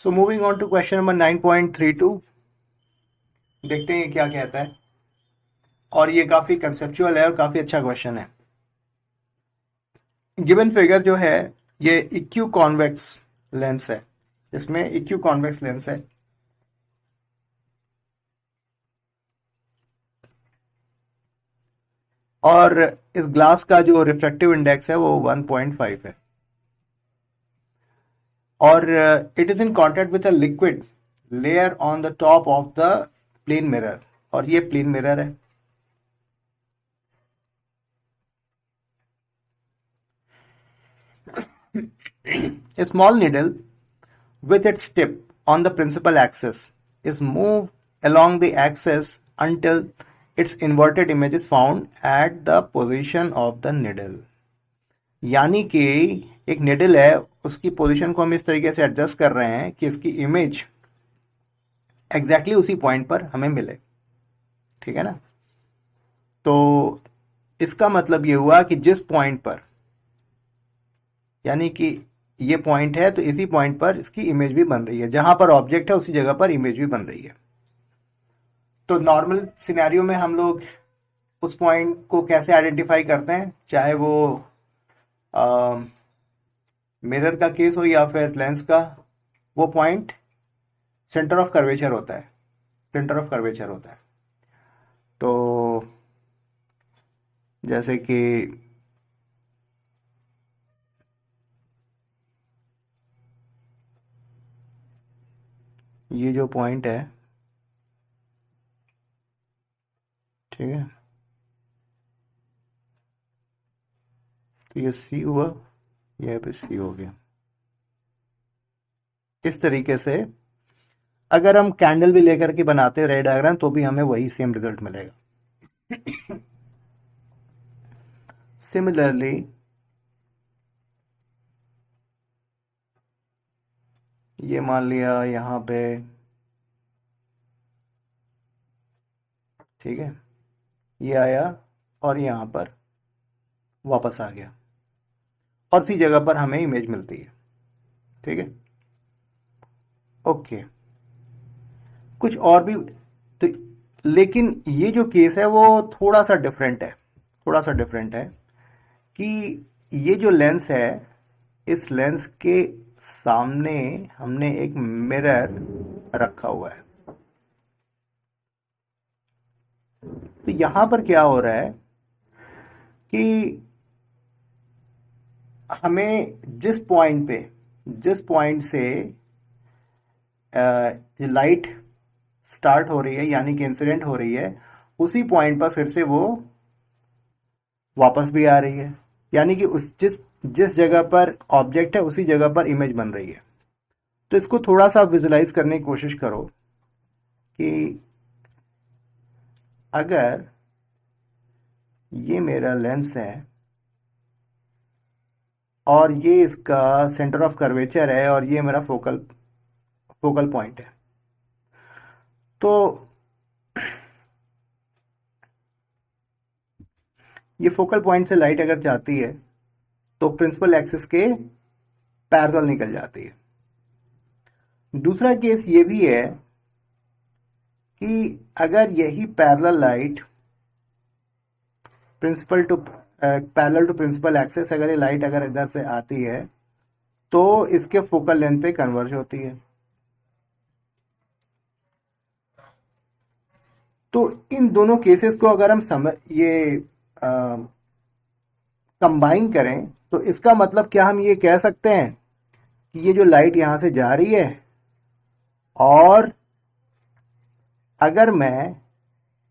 So moving on to question number 9.32, देखते हैं ये क्या कहता है। और ये काफ़ी कंसेप्चुअल है और काफ़ी अच्छा क्वेश्चन है। गिवन फिगर जो है ये इक्यू कॉन्वेक्स लेंस है, इसमें इक्यू कॉन्वेक्स लेंस है और इस ग्लास का जो रिफ्रैक्टिव इंडेक्स है वो 1.5 है और it is in contact with a liquid layer on the top of the plane mirror, और ये प्लेन मिरर है। A small needle with its tip on the principal axis is moved along the axis until its inverted image is found at the position of the needle। यानी कि एक needle है, उसकी position को हम इस तरीके से एडजस्ट कर रहे हैं कि इसकी इमेज एग्जैक्टली उसी पॉइंट पर हमें मिले। ठीक है ना। तो इसका मतलब ये हुआ कि जिस पॉइंट पर, यानी कि ये पॉइंट है तो इसी पॉइंट पर इसकी इमेज भी बन रही है, जहां पर ऑब्जेक्ट है उसी जगह पर इमेज भी बन रही है। तो नॉर्मल सिनेरियो में हम लोग उस पॉइंट को कैसे आइडेंटिफाई करते हैं, चाहे वो मिरर का केस हो या फिर लेंस का, वो पॉइंट सेंटर ऑफ कर्वेचर होता है, सेंटर ऑफ कर्वेचर होता है। तो जैसे कि ये जो पॉइंट है, ठीक है, तो ये सी हुआ, ये पे सी हो गया। इस तरीके से अगर हम कैंडल भी लेकर के बनाते हैं रे डायग्राम तो भी हमें वही सेम रिजल्ट मिलेगा। सिमिलरली ये मान लिया यहाँ पे, ठीक है, ये आया और यहाँ पर वापस आ गया और इसी जगह पर हमें इमेज मिलती है। ठीक है, ओके। कुछ और भी तो, लेकिन ये जो केस है वो थोड़ा सा डिफरेंट है, थोड़ा सा डिफरेंट है कि ये जो लेंस है, इस लेंस के सामने हमने एक मिरर रखा हुआ है। तो यहां पर क्या हो रहा है कि हमें जिस पॉइंट पे, जिस पॉइंट से लाइट स्टार्ट हो रही है, यानी कि इंसिडेंट हो रही है, उसी पॉइंट पर फिर से वो वापस भी आ रही है, यानी कि उस जिस जिस जगह पर ऑब्जेक्ट है उसी जगह पर इमेज बन रही है। तो इसको थोड़ा सा विजुलाइज करने की कोशिश करो कि अगर ये मेरा लेंस है और ये इसका सेंटर ऑफ कर्वेचर है और ये मेरा फोकल फोकल पॉइंट है, तो ये फोकल पॉइंट से लाइट अगर जाती है तो प्रिंसिपल एक्सिस के पैरेलल निकल जाती है। दूसरा केस ये भी है कि अगर यही parallel light principal to parallel to principal axis, अगर ये लाइट अगर इधर से आती है तो इसके फोकल लेंथ पे कन्वर्ज होती है। तो इन दोनों केसेस को अगर हम ये कंबाइन करें तो इसका मतलब क्या हम ये कह सकते हैं कि ये जो लाइट यहां से जा रही है और अगर मैं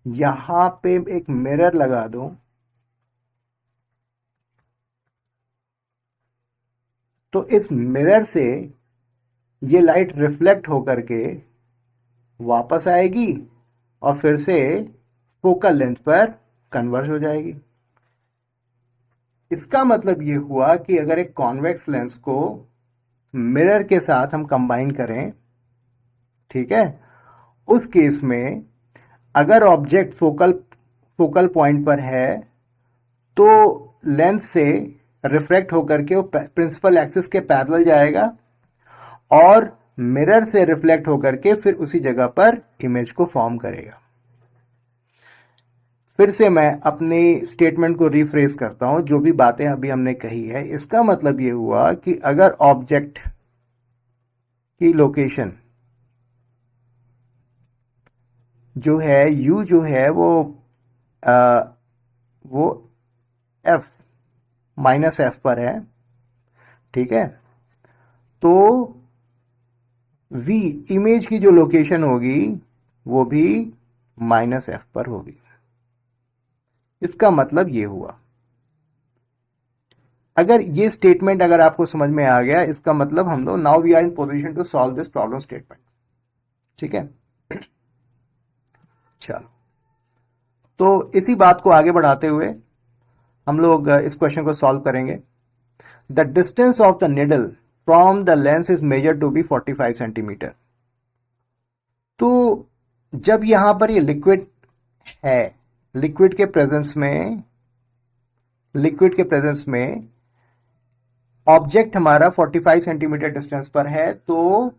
यहां पे एक मिरर लगा दूं तो इस मिरर से ये लाइट रिफ्लेक्ट होकर के वापस आएगी और फिर से फोकल लेंथ पर कन्वर्ज हो जाएगी। इसका मतलब ये हुआ कि अगर एक कॉन्वेक्स लेंस को मिरर के साथ हम कंबाइन करें, ठीक है, उस केस में अगर ऑब्जेक्ट फोकल पॉइंट पर है तो लेंस से रिफ्रैक्ट होकर के वो प्रिंसिपल एक्सिस के पैरेलल जाएगा और मिरर से रिफ्लेक्ट होकर के फिर उसी जगह पर इमेज को फॉर्म करेगा। फिर से मैं अपनी स्टेटमेंट को रिफ्रेश करता हूं, जो भी बातें अभी हमने कही है, इसका मतलब ये हुआ कि अगर ऑब्जेक्ट की लोकेशन जो है u जो है वो f -f पर है, ठीक है, तो v इमेज की जो लोकेशन होगी वो भी -f पर होगी। इसका मतलब ये हुआ, अगर ये स्टेटमेंट अगर आपको समझ में आ गया, इसका मतलब हम लोग now we are in position to solve this problem statement. ठीक है, चलो, तो इसी बात को आगे बढ़ाते हुए हम लोग इस क्वेश्चन को सॉल्व करेंगे। The distance of the needle from the lens is measure to be 45 centimetre. तो जब यहां पर ये लिक्विड है, लिक्विड के प्रेजेंस में ऑब्जेक्ट हमारा 45 सेंटीमीटर डिस्टेंस पर है, तो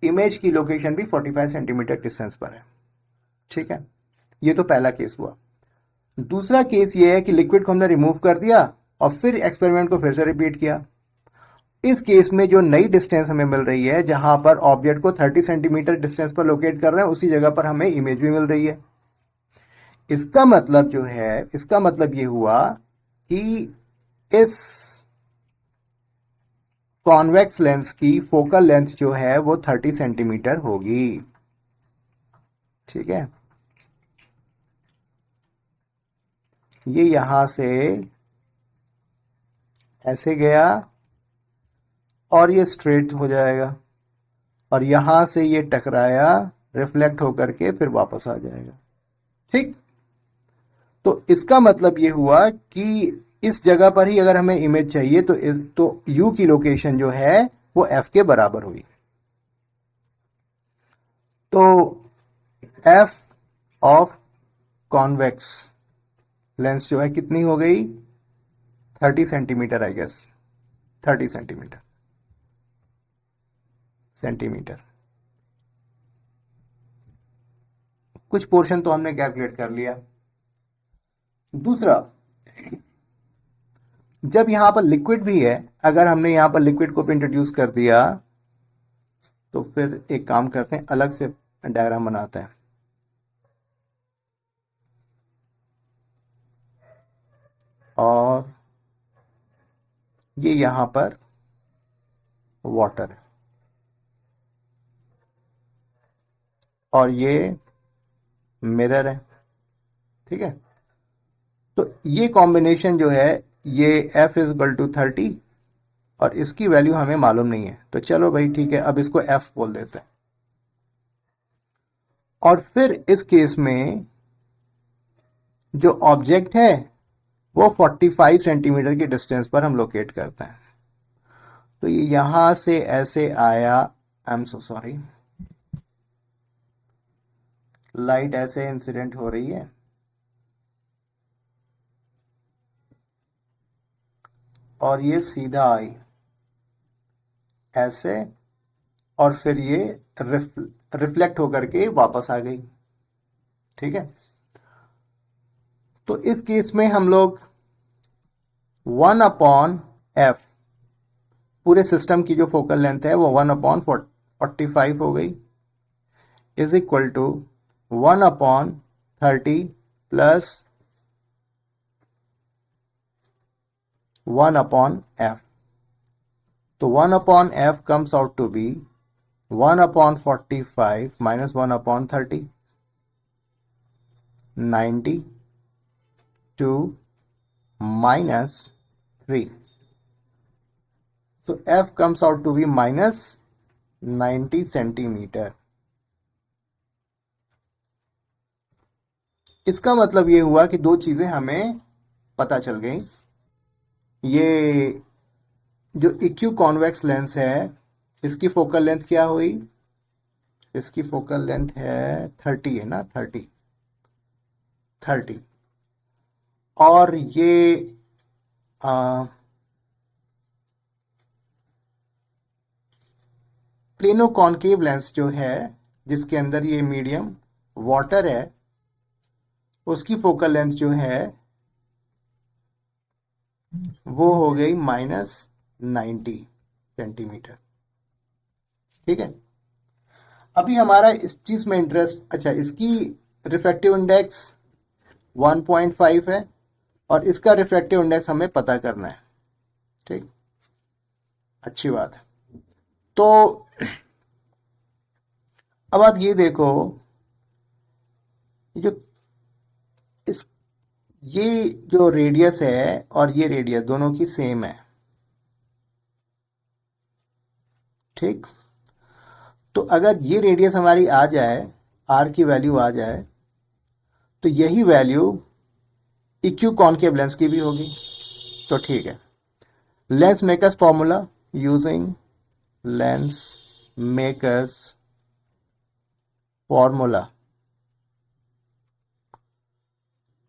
इमेज की लोकेशन भी 45 सेंटीमीटर डिस्टेंस पर है। ठीक है, ये तो पहला केस हुआ। दूसरा केस ये है कि लिक्विड को हमने रिमूव कर दिया और फिर एक्सपेरिमेंट को फिर से रिपीट किया। इस केस में जो नई डिस्टेंस हमें मिल रही है, जहां पर ऑब्जेक्ट को 30 सेंटीमीटर डिस्टेंस पर लोकेट कर रहे हैं, उसी जगह पर हमें इमेज भी मिल रही है। इसका मतलब ये हुआ कि इस कॉन्वेक्स लेंस की फोकल लेंथ जो है वो 30 सेंटीमीटर होगी। ठीक है, ये यहां से ऐसे गया और ये स्ट्रेट हो जाएगा, और यहां से ये टकराया, रिफ्लेक्ट होकर के फिर वापस आ जाएगा। ठीक, तो इसका मतलब ये हुआ कि इस जगह पर ही अगर हमें इमेज चाहिए तो u की लोकेशन जो है वो f के बराबर हुई। तो f ऑफ कॉन्वेक्स लेंस जो है कितनी हो गई, 30 सेंटीमीटर, आई गेस 30 सेंटीमीटर। कुछ पोर्शन तो हमने कैलकुलेट कर लिया। दूसरा, जब यहां पर लिक्विड भी है, अगर हमने यहां पर लिक्विड को भी इंट्रोड्यूस कर दिया, तो फिर एक काम करते हैं, अलग से डायग्राम बनाते हैं। और ये यहां पर वाटर है और ये मिरर है। ठीक है, तो ये कॉम्बिनेशन जो है, ये f इज इक्वल टू 30 और इसकी वैल्यू हमें मालूम नहीं है, तो चलो भाई ठीक है, अब इसको f बोल देते हैं। और फिर इस केस में जो ऑब्जेक्ट है वो 45 सेंटीमीटर की डिस्टेंस पर हम लोकेट करते हैं। तो ये यहां से ऐसे आया, I am so sorry, light ऐसे इंसिडेंट हो रही है, और ये सीधा आई ऐसे, और फिर ये रिफ्लेक्ट होकर के वापस आ गई। ठीक है, तो इस केस में हम लोग 1/f, पूरे सिस्टम की जो फोकल लेंथ है वो 1/45 हो गई, is equal to 1/30 plus 1/f। तो 1/f comes out to be 1/45 minus 1/30, 92 minus 3. So f comes out to be minus 90 centimetre. इसका मतलब ये हुआ कि दो चीजें हमें पता चल गई। ये जो इक्यू कॉन्वेक्स लेंस है, इसकी फोकल लेंथ क्या हुई, इसकी फोकल लेंथ है 30, है ना, 30। और ये प्लेनो कॉन्केव लेंस जो है जिसके अंदर ये मीडियम वाटर है, उसकी फोकल लेंथ जो है वो हो गई -90 सेंटीमीटर। ठीक है, अभी हमारा इस चीज में इंटरेस्ट, अच्छा इसकी रिफ्रैक्टिव इंडेक्स 1.5 है और इसका रिफ्रैक्टिव इंडेक्स हमें पता करना है। ठीक, अच्छी बात है। तो अब आप ये देखो, जो इस ये जो रेडियस है और ये रेडियस दोनों की सेम है। ठीक, तो अगर ये रेडियस हमारी आ जाए, आर की वैल्यू आ जाए, तो यही वैल्यू इक्यू कॉनकेव लेंस की भी होगी। तो ठीक है, lens makers formula, using lens makers formula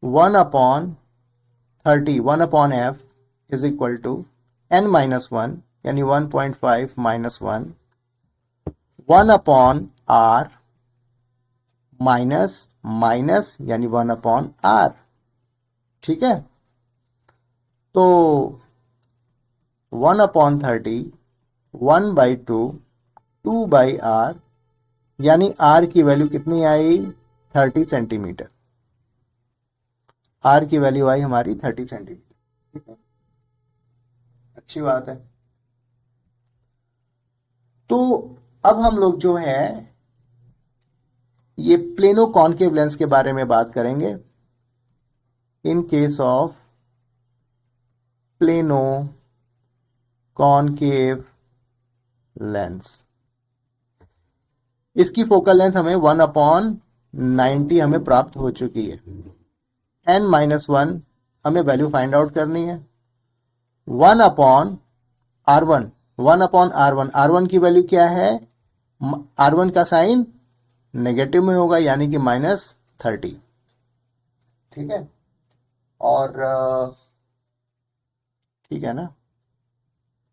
1/30, 1/f is equal to n-1 यानी 1.5 -1, 1/r माइनस माइनस यानी 1/r। ठीक है, तो 1/30 1/2 2/r यानी r की वैल्यू कितनी आई, 30 सेंटीमीटर। r की वैल्यू आई हमारी 30 सेंटीमीटर। ठीक है, अच्छी बात है। तो अब हम लोग जो है ये प्लेनो कॉनकेव लेंस के बारे में बात करेंगे। In case of plano concave lens, इसकी फोकल लेंथ हमें 1/90 हमें प्राप्त हो चुकी है। n-1 हमें वैल्यू फाइंड आउट करनी है। 1/r1, 1/r1, r1 की वैल्यू क्या है, r1 का साइन नेगेटिव में होगा यानी कि -30। ठीक है, और ठीक है ना,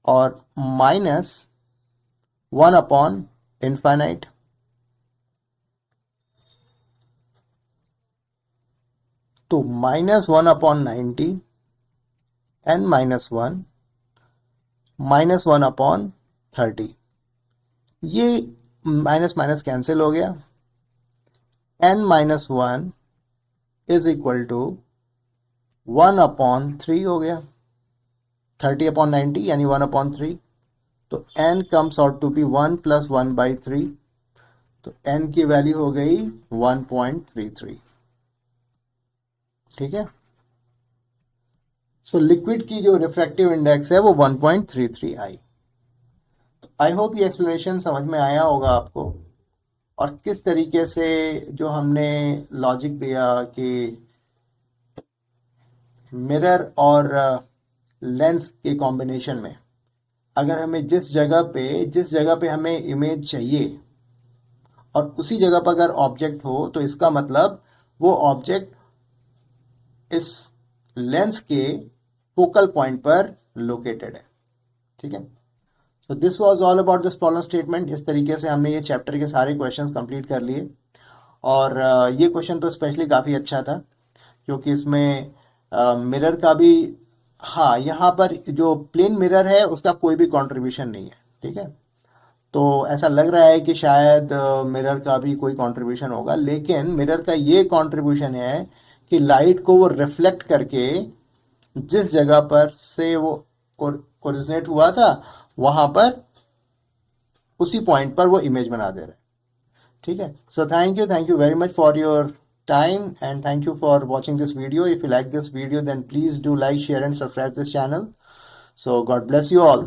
और -1/∞, तो -1/90 n-1 -1/30, ये माइनस माइनस कैंसिल हो गया। n-1 इज इक्वल टू 1/3 हो गया, 30/90 यानी 1/3, तो n comes out to be 1 + 1/3, तो n की वैल्यू हो गई 1.33। ठीक है, सो लिक्विड की जो रिफ्रैक्टिव इंडेक्स है वो 1.33 आई। तो आई होप ये एक्सप्लेनेशन समझ में आया होगा आपको, और किस तरीके से जो हमने लॉजिक दिया कि मिरर और लेंस के कॉम्बिनेशन में अगर हमें जिस जगह पे हमें इमेज चाहिए और उसी जगह पर अगर ऑब्जेक्ट हो, तो इसका मतलब वो ऑब्जेक्ट इस लेंस के फोकल पॉइंट पर लोकेटेड है। ठीक है, so this was all about this problem statement. इस तरीके से हमने ये चैप्टर के सारे क्वेश्चंस कंप्लीट कर लिए, और ये क्वेश्चन तो स्पेशली काफ़ी अच्छा था क्योंकि इसमें मिरर का भी, हाँ यहाँ पर जो प्लेन मिरर है उसका कोई भी कंट्रीब्यूशन नहीं है। ठीक है, तो ऐसा लग रहा है कि शायद मिरर का भी कोई कंट्रीब्यूशन होगा, लेकिन मिरर का ये कंट्रीब्यूशन है कि लाइट को वो रिफ्लेक्ट करके जिस जगह पर से वो ओरिजिनेट हुआ था वहाँ पर उसी पॉइंट पर वो इमेज बना दे रहा है। ठीक है, so thank you very much for your time, and thank you for watching this video. If you like this video, then please do like, share and subscribe this channel. So God bless you all.